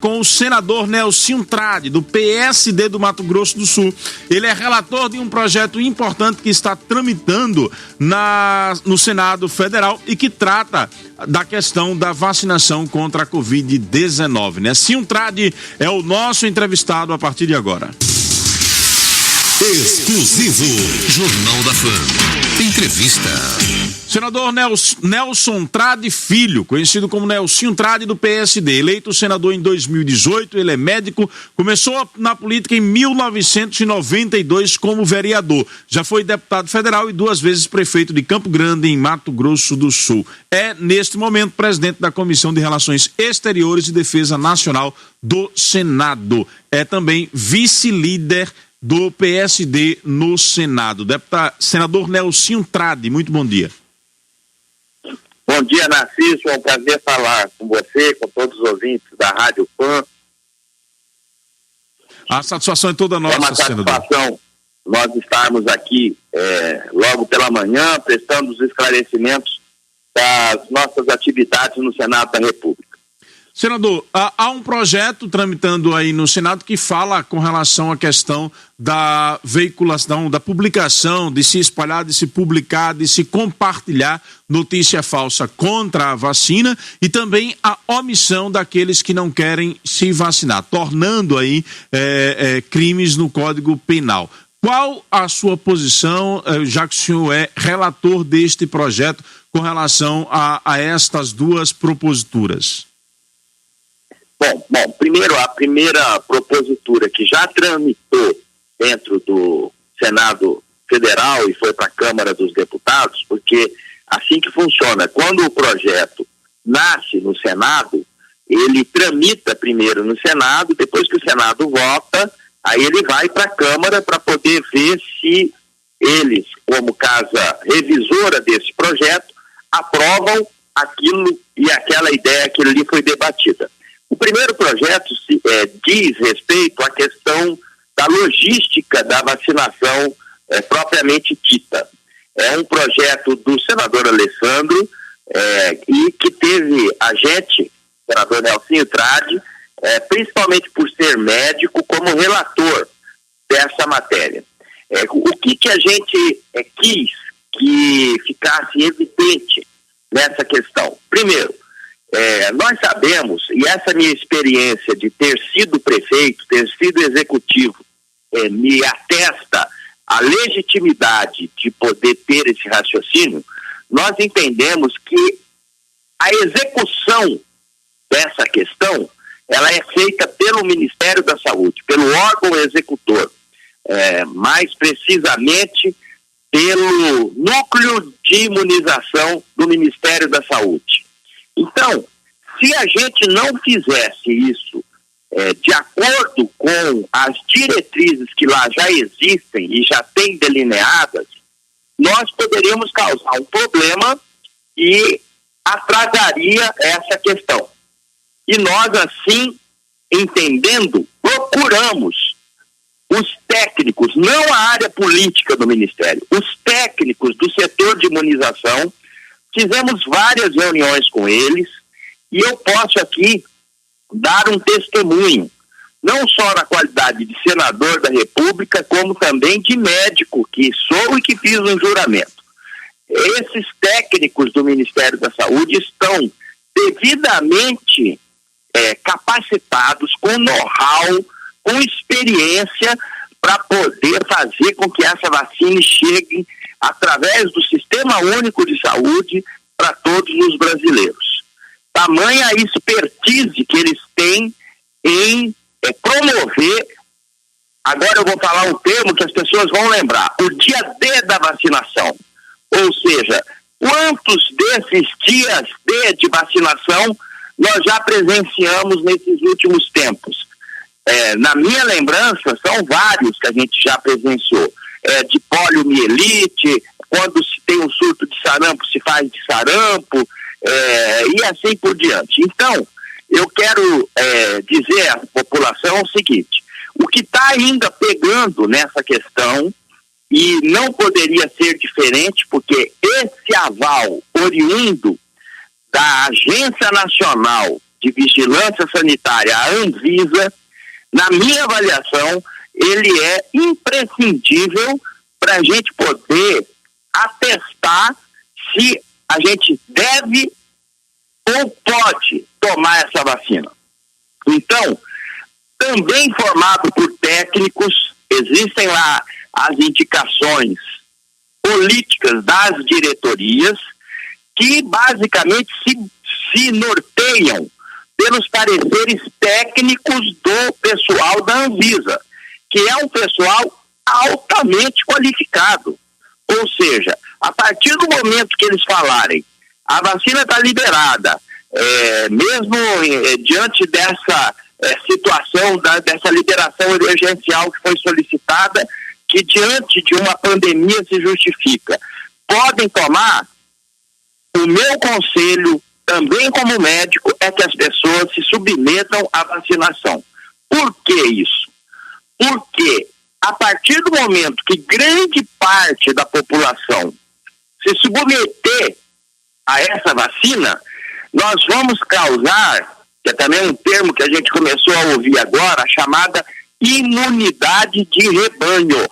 Com o senador Nelsinho Trade, do PSD do Mato Grosso do Sul. Ele é relator de um projeto importante que está tramitando no Senado Federal e que trata da questão da vacinação contra a Covid-19. Nelsinho Trade é o nosso entrevistado a partir de agora. Exclusivo Jornal da Fã. Entrevista. Senador Nelson Trade Filho, conhecido como Nelsinho Trade do PSD, eleito senador em 2018, ele é médico, começou na política em 1992 como vereador. Já foi deputado federal e 2 vezes prefeito de Campo Grande, em Mato Grosso do Sul. É, neste momento, presidente da Comissão de Relações Exteriores e Defesa Nacional do Senado. É também vice-líder do PSD no Senado. Senador Nelsinho Trade, muito bom dia. Bom dia, Narciso, é um prazer falar com você, com todos os ouvintes da Rádio Fã. A satisfação é toda nossa, senador. É uma satisfação nós estarmos aqui logo pela manhã, prestando os esclarecimentos das nossas atividades no Senado da República. Senador, há um projeto tramitando aí no Senado que fala com relação à questão da veiculação, da publicação, de se espalhar, de se publicar, de se compartilhar notícia falsa contra a vacina e também a omissão daqueles que não querem se vacinar, tornando aí crimes no Código Penal. Qual a sua posição, já que o senhor é relator deste projeto, com relação a estas duas proposituras? Bom, primeiro, a primeira propositura que já tramitou dentro do Senado Federal e foi para a Câmara dos Deputados, porque assim que funciona, quando o projeto nasce no Senado, ele tramita primeiro no Senado, depois que o Senado vota, aí ele vai para a Câmara para poder ver se eles, como casa revisora desse projeto, aprovam aquilo e aquela ideia que ali foi debatida. O primeiro projeto diz respeito à questão da logística da vacinação propriamente dita. É um projeto do senador Alessandro e que teve a gente, senador Nelsinho Trade, principalmente por ser médico, como relator dessa matéria. O que a gente quis que ficasse evidente nessa questão? Primeiro, nós sabemos, e essa minha experiência de ter sido prefeito, ter sido executivo, me atesta a legitimidade de poder ter esse raciocínio. Nós entendemos que a execução dessa questão, ela é feita pelo Ministério da Saúde, pelo órgão executor, mais precisamente pelo Núcleo de Imunização do Ministério da Saúde. Então, se a gente não fizesse isso de acordo com as diretrizes que lá já existem e já têm delineadas, nós poderíamos causar um problema e atrasaria essa questão. E nós, assim, entendendo, procuramos os técnicos, não a área política do Ministério, os técnicos do setor de imunização. Fizemos várias reuniões com eles e eu posso aqui dar um testemunho, não só na qualidade de senador da República, como também de médico que sou e que fiz um juramento. Esses técnicos do Ministério da Saúde estão devidamente capacitados, com know-how, com experiência, para poder fazer com que essa vacina chegue através do Sistema Único de Saúde para todos os brasileiros. Tamanha a expertise que eles têm em promover, agora eu vou falar um termo que as pessoas vão lembrar, o dia D da vacinação. Ou seja, quantos desses dias D de vacinação nós já presenciamos nesses últimos tempos? Na minha lembrança, são vários que a gente já presenciou. De poliomielite, quando se tem um surto de sarampo, se faz de sarampo, e assim por diante. Então, eu quero dizer à população o seguinte: o que está ainda pegando nessa questão, e não poderia ser diferente, porque esse aval oriundo da Agência Nacional de de Vigilância Sanitária, a Anvisa, na minha avaliação, ele é imprescindível para a gente poder atestar se a gente deve ou pode tomar essa vacina. Então, também formado por técnicos, existem lá as indicações políticas das diretorias que basicamente se norteiam pelos pareceres técnicos do pessoal da Anvisa, que é um pessoal altamente qualificado. Ou seja, a partir do momento que eles falarem a vacina está liberada, mesmo diante dessa situação, dessa liberação emergencial que foi solicitada, que diante de uma pandemia se justifica, podem tomar, o meu conselho, também como médico, é que as pessoas se submetam à vacinação. Por que isso? Porque a partir do momento que grande parte da população se submeter a essa vacina, nós vamos causar, que é também um termo que a gente começou a ouvir agora, a chamada imunidade de rebanho.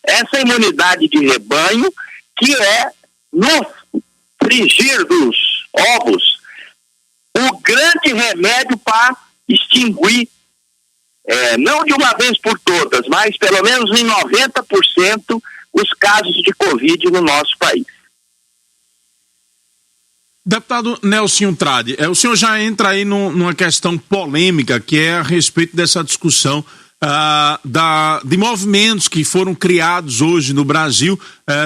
Essa imunidade de rebanho que é, no frigir dos ovos, o grande remédio para extinguir, não de uma vez por todas, mas pelo menos em 90% os casos de Covid no nosso país. Deputado Nelson Trade, o senhor já entra aí numa questão polêmica, que é a respeito dessa discussão de movimentos que foram criados hoje no Brasil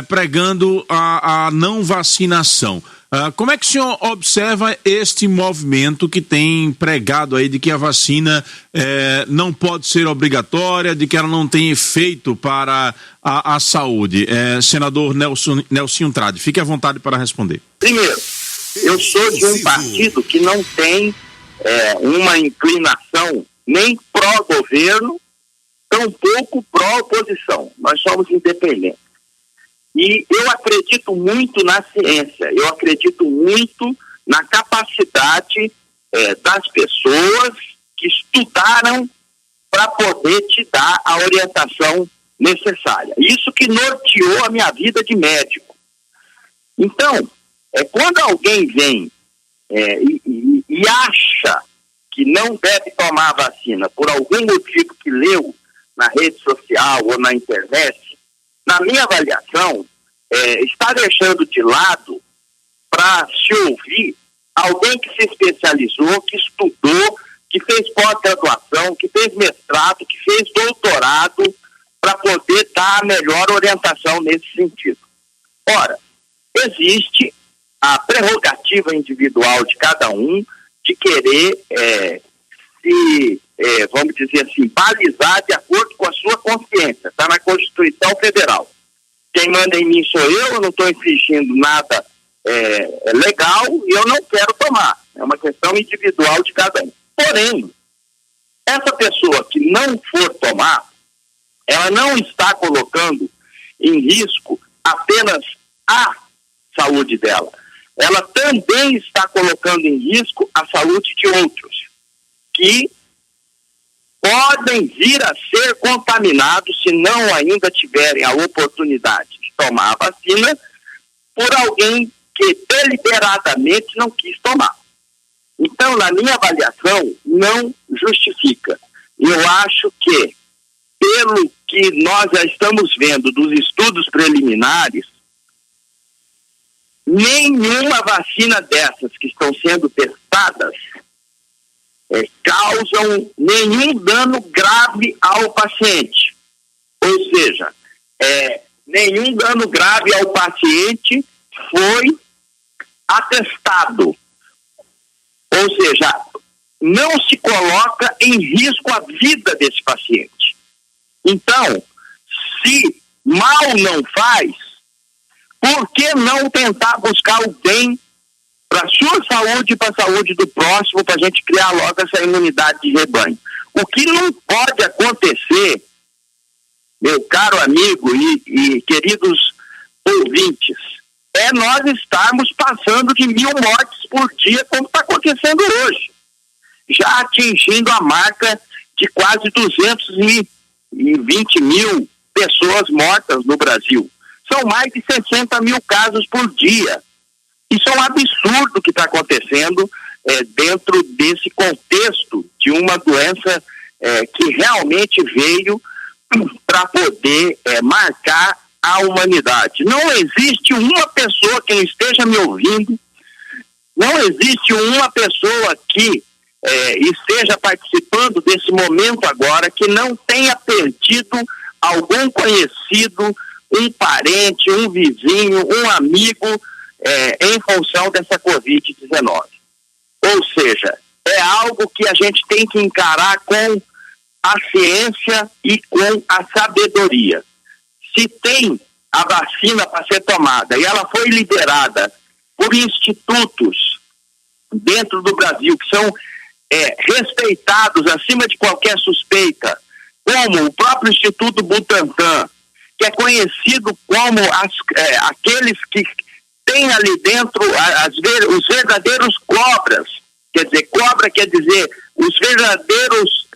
pregando a não vacinação. Como é que o senhor observa este movimento que tem pregado aí de que a vacina não pode ser obrigatória, de que ela não tem efeito para a saúde? Senador Nelson Trade, fique à vontade para responder. Primeiro, eu sou de um partido que não tem uma inclinação nem pró-governo, tampouco pró-oposição. Nós somos independentes. E eu acredito muito na ciência, eu acredito muito na capacidade das pessoas que estudaram para poder te dar a orientação necessária. Isso que norteou a minha vida de médico. Então, quando alguém vem e acha que não deve tomar a vacina por algum motivo que leu na rede social ou na internet, na minha avaliação, está deixando de lado para se ouvir alguém que se especializou, que estudou, que fez pós-graduação, que fez mestrado, que fez doutorado, para poder dar a melhor orientação nesse sentido. Ora, existe a prerrogativa individual de cada um de querer vamos dizer assim, balizar de acordo com a sua consciência. Está na Constituição Federal. Quem manda em mim sou eu não estou infringindo nada legal e eu não quero tomar. É uma questão individual de cada um. Porém, essa pessoa que não for tomar, ela não está colocando em risco apenas a saúde dela. Ela também está colocando em risco a saúde de outros, que podem vir a ser contaminados, se não ainda tiverem a oportunidade de tomar a vacina, por alguém que deliberadamente não quis tomar. Então, na minha avaliação, não justifica. Eu acho que, pelo que nós já estamos vendo dos estudos preliminares, nenhuma vacina dessas que estão sendo testadas causam nenhum dano grave ao paciente. Ou seja, nenhum dano grave ao paciente foi atestado. Ou seja, não se coloca em risco a vida desse paciente. Então, se mal não faz, por que não tentar buscar o bem para a sua saúde e para a saúde do próximo, para a gente criar logo essa imunidade de rebanho? O que não pode acontecer, meu caro amigo e queridos ouvintes, é nós estarmos passando de 1.000 mortes por dia, como está acontecendo hoje. já atingindo a marca de quase 220 mil pessoas mortas no Brasil. São mais de 60 mil casos por dia. Isso é um absurdo que está acontecendo dentro desse contexto de uma doença que realmente veio para poder marcar a humanidade. Não existe uma pessoa que não esteja me ouvindo, não existe uma pessoa que esteja participando desse momento agora que não tenha perdido algum conhecido, um parente, um vizinho, um amigo em função dessa Covid-19. Ou seja, é algo que a gente tem que encarar com a ciência e com a sabedoria. Se tem a vacina para ser tomada e ela foi liberada por institutos dentro do Brasil que são respeitados acima de qualquer suspeita, como o próprio Instituto Butantan, que é conhecido como aqueles que têm ali dentro os verdadeiros cobras, quer dizer os verdadeiros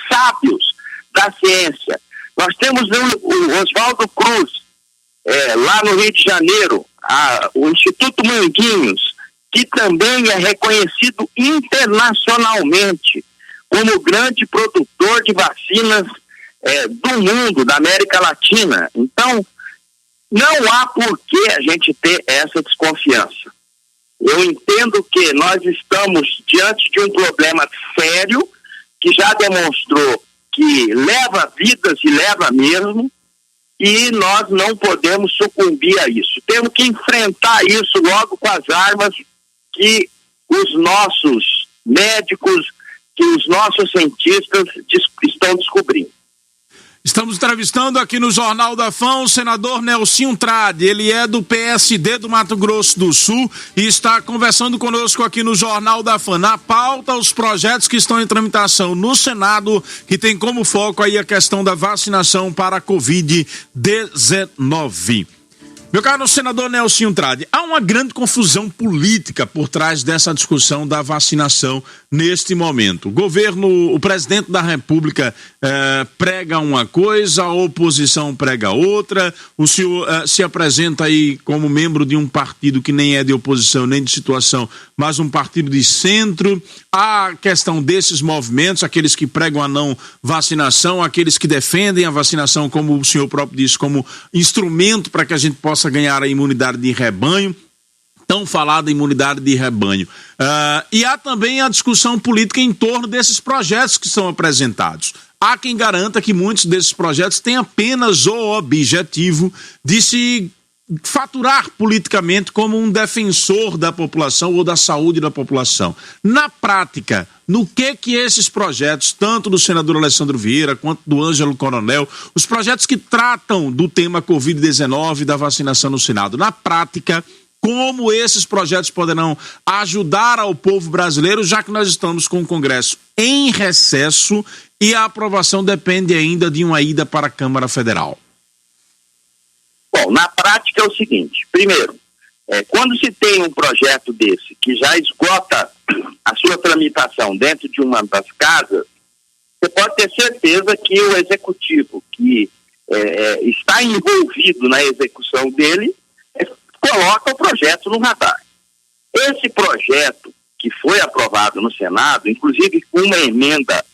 sábios da ciência. Nós temos o Oswaldo Cruz, lá no Rio de Janeiro, o Instituto Manguinhos, que também é reconhecido internacionalmente como grande produtor de vacinas do mundo, da América Latina. Então, não há por que a gente ter essa desconfiança. Eu entendo que nós estamos diante de um problema sério, que já demonstrou que leva vidas e leva mesmo, e nós não podemos sucumbir a isso. Temos que enfrentar isso logo com as armas que os nossos médicos, que os nossos cientistas estão descobrindo. Estamos entrevistando aqui no Jornal da Fã o senador Nelsinho Trade. Ele é do PSD do Mato Grosso do Sul e está conversando conosco aqui no Jornal da Fã. Na pauta, os projetos que estão em tramitação no Senado, que tem como foco aí a questão da vacinação para a Covid-19. Meu caro senador Nelsinho Trade, há uma grande confusão política por trás dessa discussão da vacinação neste momento. O presidente da República prega uma coisa, a oposição prega outra, o senhor se apresenta aí como membro de um partido que nem é de oposição nem de situação, mas um partido de centro. Há a questão desses movimentos, aqueles que pregam a não vacinação, aqueles que defendem a vacinação, como o senhor próprio disse, como instrumento para que a gente possa ganhar a imunidade de rebanho, tão falada imunidade de rebanho. E há também a discussão política em torno desses projetos que são apresentados. Há quem garanta que muitos desses projetos têm apenas o objetivo de se faturar politicamente como um defensor da população ou da saúde da população. Na prática, no que esses projetos, tanto do senador Alessandro Vieira quanto do Ângelo Coronel, os projetos que tratam do tema Covid-19 e da vacinação no Senado, na prática, como esses projetos poderão ajudar ao povo brasileiro, já que nós estamos com o Congresso em recesso e a aprovação depende ainda de uma ida para a Câmara Federal? Bom, na prática é o seguinte: primeiro, quando se tem um projeto desse que já esgota a sua tramitação dentro de uma das casas, você pode ter certeza que o executivo que está envolvido na execução dele coloca o projeto no radar. Esse projeto que foi aprovado no Senado, inclusive com uma emenda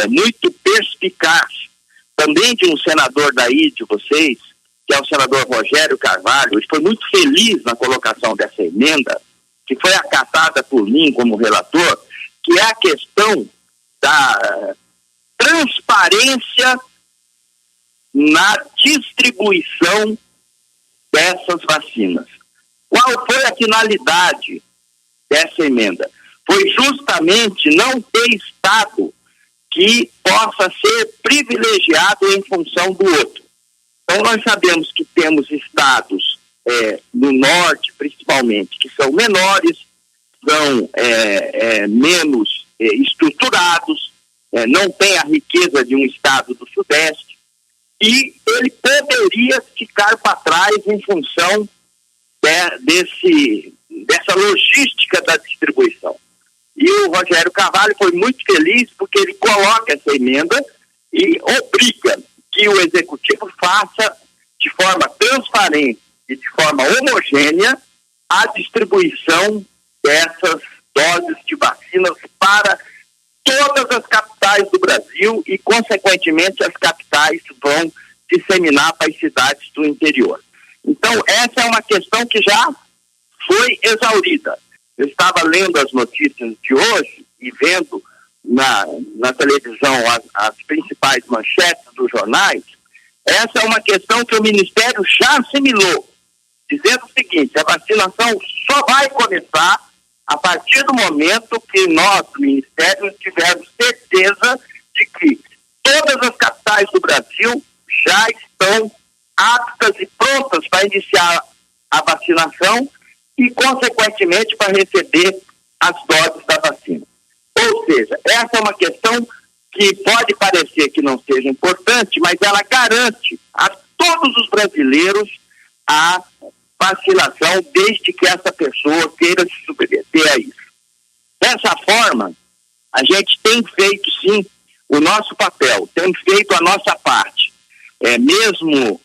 muito perspicaz, também de um senador daí de vocês, que é o senador Rogério Carvalho, ele foi muito feliz na colocação dessa emenda, que foi acatada por mim como relator, que é a questão da transparência na distribuição dessas vacinas. Qual foi a finalidade dessa emenda? Foi justamente não ter Estado que possa ser privilegiado em função do outro. Então, nós sabemos que temos estados no norte, principalmente, que são menores, são menos estruturados, não têm a riqueza de um estado do sudeste, e ele poderia ficar para trás em função dessa logística da distribuição. E o Rogério Carvalho foi muito feliz porque ele coloca essa emenda e obriga que o Executivo faça de forma transparente e de forma homogênea a distribuição dessas doses de vacinas para todas as capitais do Brasil e, consequentemente, as capitais vão disseminar para as cidades do interior. Então, essa é uma questão que já foi exaurida. Eu estava lendo as notícias de hoje e vendo na televisão as principais manchetes dos jornais. Essa é uma questão que o Ministério já assimilou, dizendo o seguinte: a vacinação só vai começar a partir do momento que nós, do Ministério, tivermos certeza de que todas as capitais do Brasil já estão aptas e prontas para iniciar a vacinação e, consequentemente, para receber as doses da vacina. Ou seja, essa é uma questão que pode parecer que não seja importante, mas ela garante a todos os brasileiros a vacinação, desde que essa pessoa queira se submeter a isso. Dessa forma, a gente tem feito, sim, o nosso papel, tem feito a nossa parte. Mesmo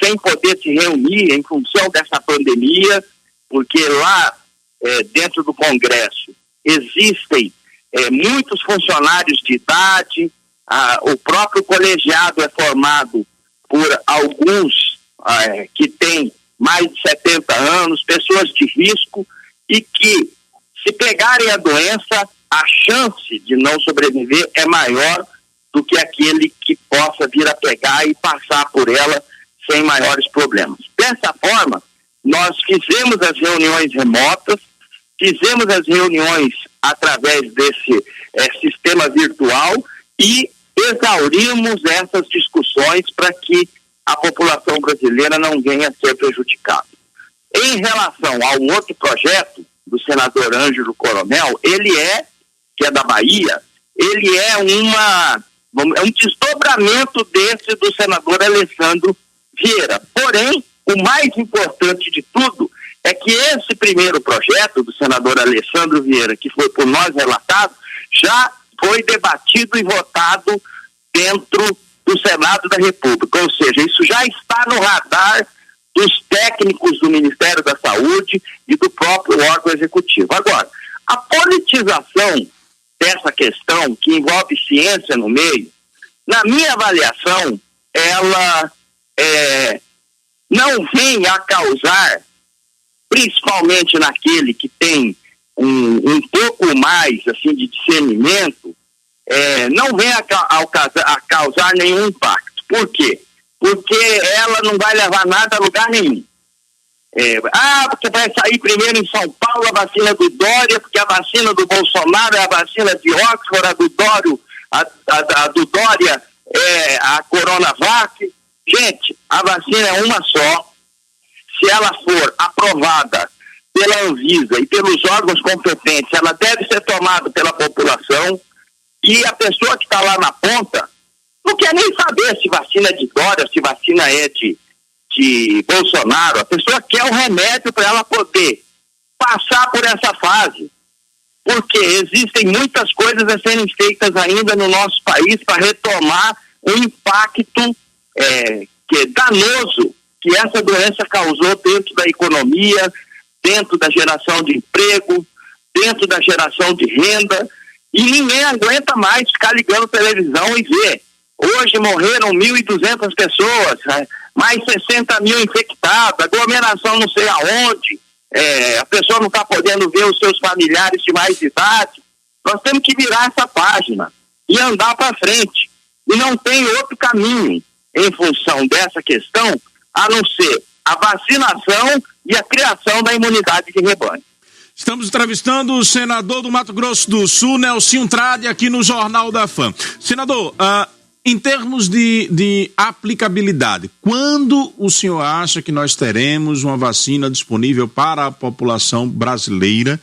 sem poder se reunir em função dessa pandemia, porque lá dentro do Congresso existem muitos funcionários de idade, o próprio colegiado é formado por alguns que têm mais de 70 anos, pessoas de risco, e que, se pegarem a doença, a chance de não sobreviver é maior do que aquele que possa vir a pegar e passar por ela sem maiores problemas. Dessa forma, nós fizemos as reuniões remotas, fizemos as reuniões através desse sistema virtual e exaurimos essas discussões para que a população brasileira não venha a ser prejudicada. Em relação ao outro projeto do senador Ângelo Coronel, que é da Bahia, ele é um desdobramento desse do senador Alessandro Vieira. Porém, o mais importante de tudo é que esse primeiro projeto do senador Alessandro Vieira, que foi por nós relatado, já foi debatido e votado dentro do Senado da República. Ou seja, isso já está no radar dos técnicos do Ministério da Saúde e do próprio órgão executivo. Agora, a politização dessa questão, que envolve ciência no meio, na minha avaliação, ela não vem a causar, principalmente naquele que tem um pouco mais assim, de discernimento, não vem a causar nenhum impacto. Por quê? Porque ela não vai levar nada a lugar nenhum. Porque vai sair primeiro em São Paulo a vacina do Dória, porque a vacina do Bolsonaro é a vacina de Oxford, a do Dória, a do Dória é a Coronavac. Gente, a vacina é uma só. Se ela for aprovada pela Anvisa e pelos órgãos competentes, ela deve ser tomada pela população, e a pessoa que está lá na ponta não quer nem saber se vacina é de Dória, se vacina é de Bolsonaro. A pessoa quer o remédio para ela poder passar por essa fase, porque existem muitas coisas a serem feitas ainda no nosso país para retomar o impacto que é danoso que essa doença causou dentro da economia, dentro da geração de emprego, dentro da geração de renda, e ninguém aguenta mais ficar ligando televisão e ver. Hoje morreram 1.200 pessoas, mais 60 mil infectados, aglomeração não sei aonde, a pessoa não está podendo ver os seus familiares de mais idade. Nós temos que virar essa página e andar para frente. E não tem outro caminho em função dessa questão a não ser a vacinação e a criação da imunidade de rebanho. Estamos entrevistando o senador do Mato Grosso do Sul, Nelsinho Trade, aqui no Jornal da Fã. Senador, em termos de aplicabilidade, quando o senhor acha que nós teremos uma vacina disponível para a população brasileira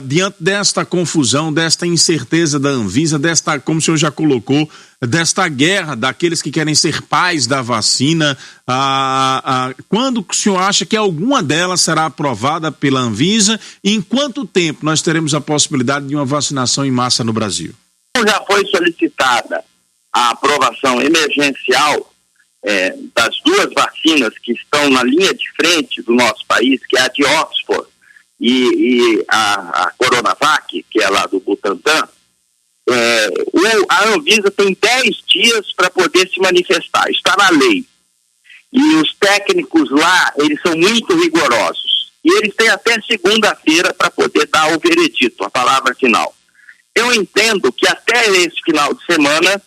diante desta confusão, desta incerteza da Anvisa, desta, como o senhor já colocou, desta guerra daqueles que querem ser pais da vacina, quando o senhor acha que alguma delas será aprovada pela Anvisa e em quanto tempo nós teremos a possibilidade de uma vacinação em massa no Brasil? Já foi solicitada a aprovação emergencial das duas vacinas que estão na linha de frente do nosso país, que é a de Oxford e a Coronavac, que é lá do Butantan. A Anvisa tem 10 dias para poder se manifestar, está na lei. E os técnicos lá, eles são muito rigorosos. E eles têm até segunda-feira para poder dar o veredito, a palavra final. Eu entendo que até esse final de semana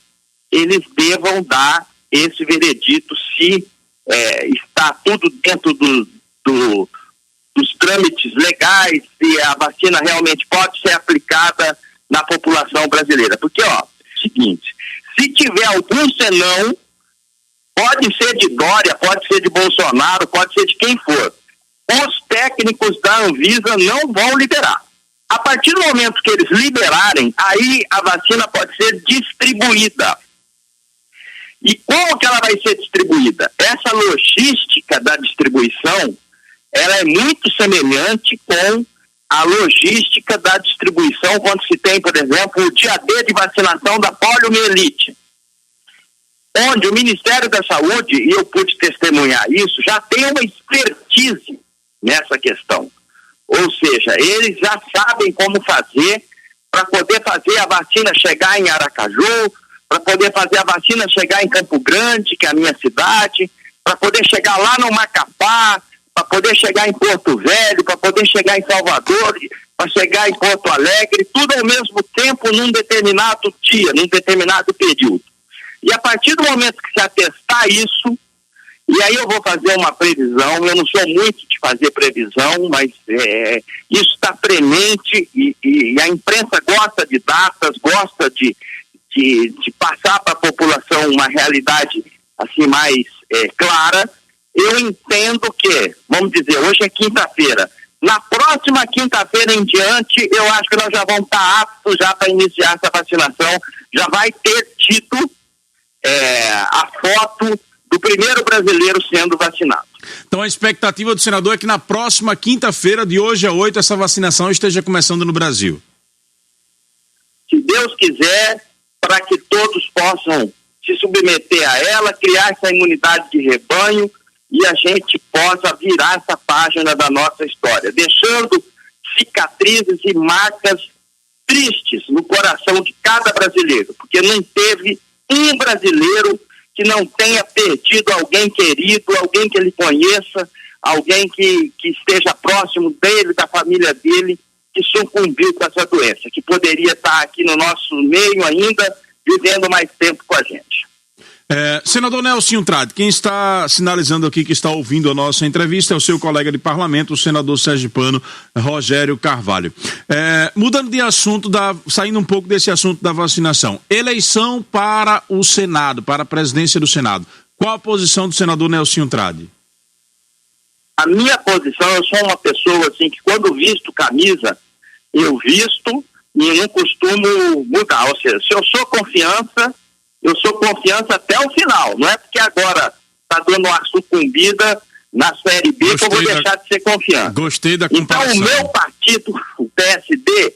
eles devam dar esse veredito se está tudo dentro dos trâmites legais, se a vacina realmente pode ser aplicada na população brasileira. Porque, seguinte, se tiver algum senão, pode ser de Dória, pode ser de Bolsonaro, pode ser de quem for, os técnicos da Anvisa não vão liberar. A partir do momento que eles liberarem, aí a vacina pode ser distribuída. E como que ela vai ser distribuída? Essa logística da distribuição, ela é muito semelhante com a logística da distribuição quando se tem, por exemplo, o dia D de vacinação da poliomielite, onde o Ministério da Saúde, e eu pude testemunhar isso, já tem uma expertise nessa questão. Ou seja, eles já sabem como fazer para poder fazer a vacina chegar em Aracaju, para poder fazer a vacina chegar em Campo Grande, que é a minha cidade, para poder chegar lá no Macapá, para poder chegar em Porto Velho, para poder chegar em Salvador, para chegar em Porto Alegre, tudo ao mesmo tempo num determinado dia, num determinado período. E a partir do momento que se atestar isso, e aí eu vou fazer uma previsão, eu não sou muito de fazer previsão, mas isso está premente e a imprensa gosta de datas, gosta de passar para a população uma realidade assim mais clara. Eu entendo que, vamos dizer, hoje é quinta-feira, na próxima quinta-feira em diante, eu acho que nós já vamos estar aptos já para iniciar essa vacinação, já vai ter tido a foto do primeiro brasileiro sendo vacinado. Então a expectativa do senador é que na próxima quinta-feira, de hoje a 8, essa vacinação esteja começando no Brasil. Se Deus quiser, para que todos possam se submeter a ela, criar essa imunidade de rebanho e a gente possa virar essa página da nossa história, deixando cicatrizes e marcas tristes no coração de cada brasileiro, porque não teve um brasileiro que não tenha perdido alguém querido, alguém que ele conheça, alguém que esteja próximo dele, da família dele, que sucumbiu com essa doença, que poderia estar aqui no nosso meio ainda, vivendo mais tempo com a gente. Senador Nelsinho Trade, quem está sinalizando aqui que está ouvindo a nossa entrevista é o seu colega de parlamento, o senador sergipano Rogério Carvalho. Mudando de assunto, saindo um pouco desse assunto da vacinação, eleição para o Senado, para a presidência do Senado. Qual a posição do senador Nelsinho Trade? A minha posição, eu sou uma pessoa assim que quando visto camisa, eu visto e não costumo mudar. Ou seja, se eu sou confiança, eu sou confiança até o final. Não é porque agora está dando uma sucumbida na Série B que eu vou deixar de ser confiança. Gostei da comparação. Então o meu partido, o PSD,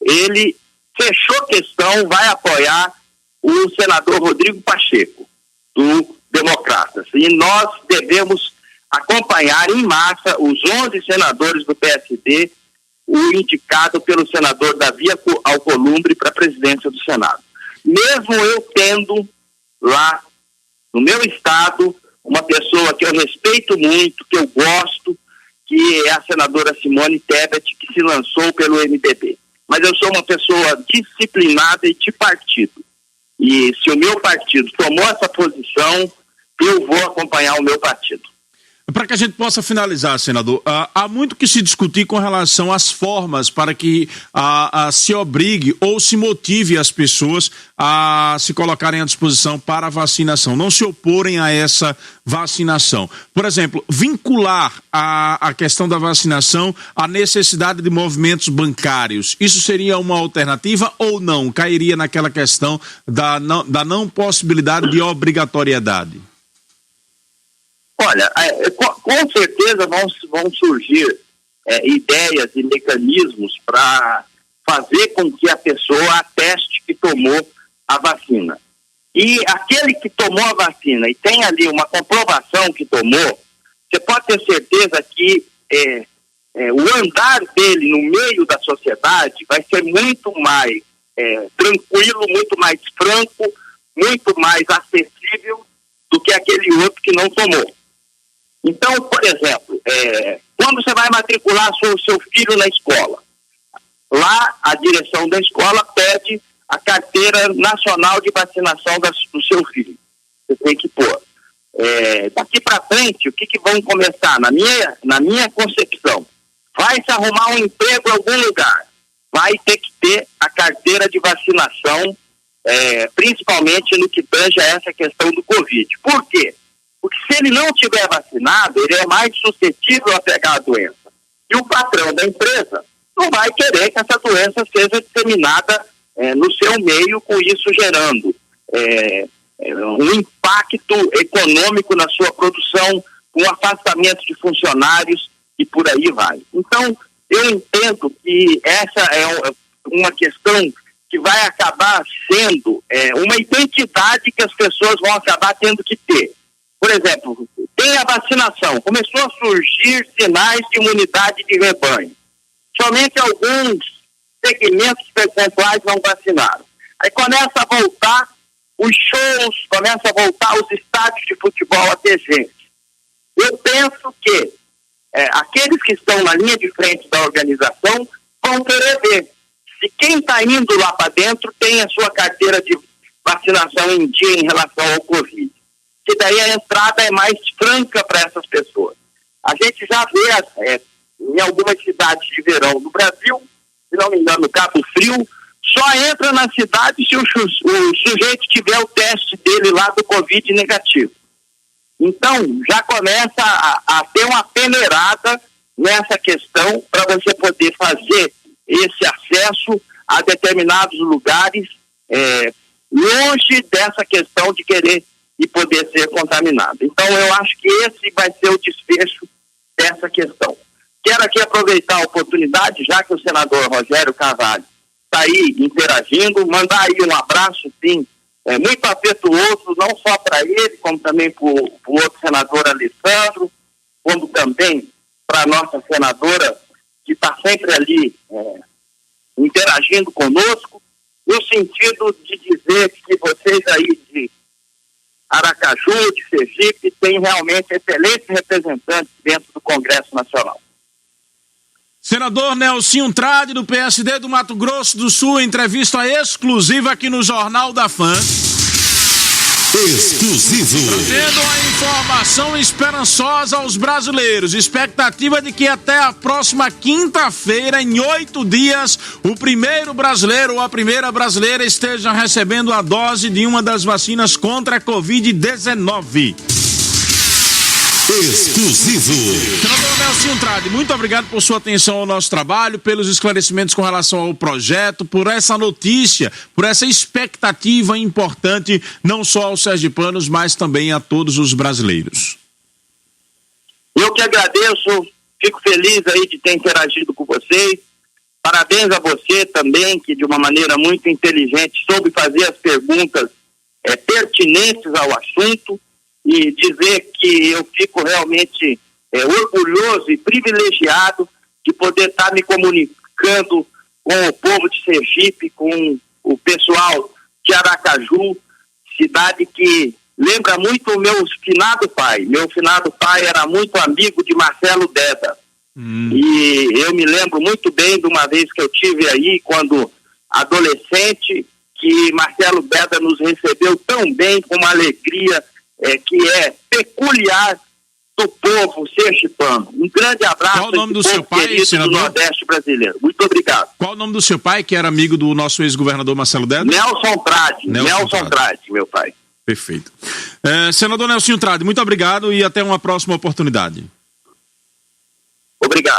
ele fechou questão, vai apoiar o senador Rodrigo Pacheco, do Democratas. E nós devemos acompanhar em massa os 11 senadores do PSD, o indicado pelo senador Davi Alcolumbre para a presidência do Senado. Mesmo eu tendo lá no meu estado uma pessoa que eu respeito muito, que eu gosto, que é a senadora Simone Tebet, que se lançou pelo MDB. Mas eu sou uma pessoa disciplinada e de partido. E se o meu partido tomou essa posição, eu vou acompanhar o meu partido. Para que a gente possa finalizar, senador, há muito que se discutir com relação às formas para que se obrigue ou se motive as pessoas a se colocarem à disposição para a vacinação, não se oporem a essa vacinação. Por exemplo, vincular a questão da vacinação à necessidade de movimentos bancários, isso seria uma alternativa ou não? Cairia naquela questão da não possibilidade de obrigatoriedade? Olha, com certeza vão surgir ideias e mecanismos para fazer com que a pessoa ateste que tomou a vacina. E aquele que tomou a vacina e tem ali uma comprovação que tomou, você pode ter certeza que o andar dele no meio da sociedade vai ser muito mais tranquilo, muito mais franco, muito mais acessível do que aquele outro que não tomou. Então, por exemplo, quando você vai matricular o seu filho na escola, lá a direção da escola pede a carteira nacional de vacinação do seu filho. Você tem que pôr. Daqui para frente, o que vão começar? Na minha concepção, vai se arrumar um emprego em algum lugar, vai ter que ter a carteira de vacinação, principalmente no que tange a essa questão do Covid. Por quê? Porque se ele não tiver vacinado, ele é mais suscetível a pegar a doença. E o patrão da empresa não vai querer que essa doença seja disseminada no seu meio, com isso gerando um impacto econômico na sua produção, um afastamento de funcionários e por aí vai. Então, eu entendo que essa é uma questão que vai acabar sendo uma identidade que as pessoas vão acabar tendo que ter. Por exemplo, tem a vacinação, começou a surgir sinais de imunidade de rebanho. Somente alguns segmentos percentuais não vacinaram. Aí começa a voltar os shows, começa a voltar os estádios de futebol a ter gente. Eu penso que aqueles que estão na linha de frente da organização vão querer ver se quem está indo lá para dentro tem a sua carteira de vacinação em dia em relação ao Covid. Que daí a entrada é mais franca para essas pessoas. A gente já vê em algumas cidades de verão do Brasil, se não me engano, Cabo Frio, só entra na cidade se o sujeito tiver o teste dele lá do Covid negativo. Então, já começa a ter uma peneirada nessa questão para você poder fazer esse acesso a determinados lugares longe dessa questão de querer e poder ser contaminado. Então, eu acho que esse vai ser o desfecho dessa questão. Quero aqui aproveitar a oportunidade, já que o senador Rogério Carvalho está aí interagindo, mandar aí um abraço, sim, muito afetuoso, não só para ele, como também para o outro senador Alessandro, como também para a nossa senadora, que está sempre ali interagindo conosco, no sentido de dizer que vocês aí de Aracaju, de Sergipe, têm realmente excelentes representantes dentro do Congresso Nacional. Senador Nelsinho Trade, do PSD do Mato Grosso do Sul, entrevista exclusiva aqui no Jornal da Fã. Exclusivo. Tendo a informação esperançosa aos brasileiros. Expectativa de que até a próxima quinta-feira, em 8 dias, o primeiro brasileiro ou a primeira brasileira esteja recebendo a dose de uma das vacinas contra a Covid-19. Exclusivo. Senador Nelsinho Trade, muito obrigado por sua atenção ao nosso trabalho, pelos esclarecimentos com relação ao projeto, por essa notícia, por essa expectativa importante, não só aos sergipanos, mas também a todos os brasileiros. Eu que agradeço, fico feliz aí de ter interagido com vocês. Parabéns a você também, que de uma maneira muito inteligente soube fazer as perguntas pertinentes ao assunto. E dizer que eu fico realmente orgulhoso e privilegiado de poder estar me comunicando com o povo de Sergipe, com o pessoal de Aracaju, cidade que lembra muito o meu finado pai. Meu finado pai era muito amigo de Marcelo Deda. E eu me lembro muito bem de uma vez que eu tive aí, quando adolescente, que Marcelo Deda nos recebeu tão bem, com uma alegria que é peculiar do povo sergipano. Um grande abraço. Qual o nome do povo seu pai, querido senador? do Nordeste brasileiro. Muito obrigado. Qual o nome do seu pai, que era amigo do nosso ex-governador Marcelo Deda? Nelson Trade. Nelson Trade, meu pai. Perfeito. Senador Nelsinho Trade, muito obrigado e até uma próxima oportunidade. Obrigado.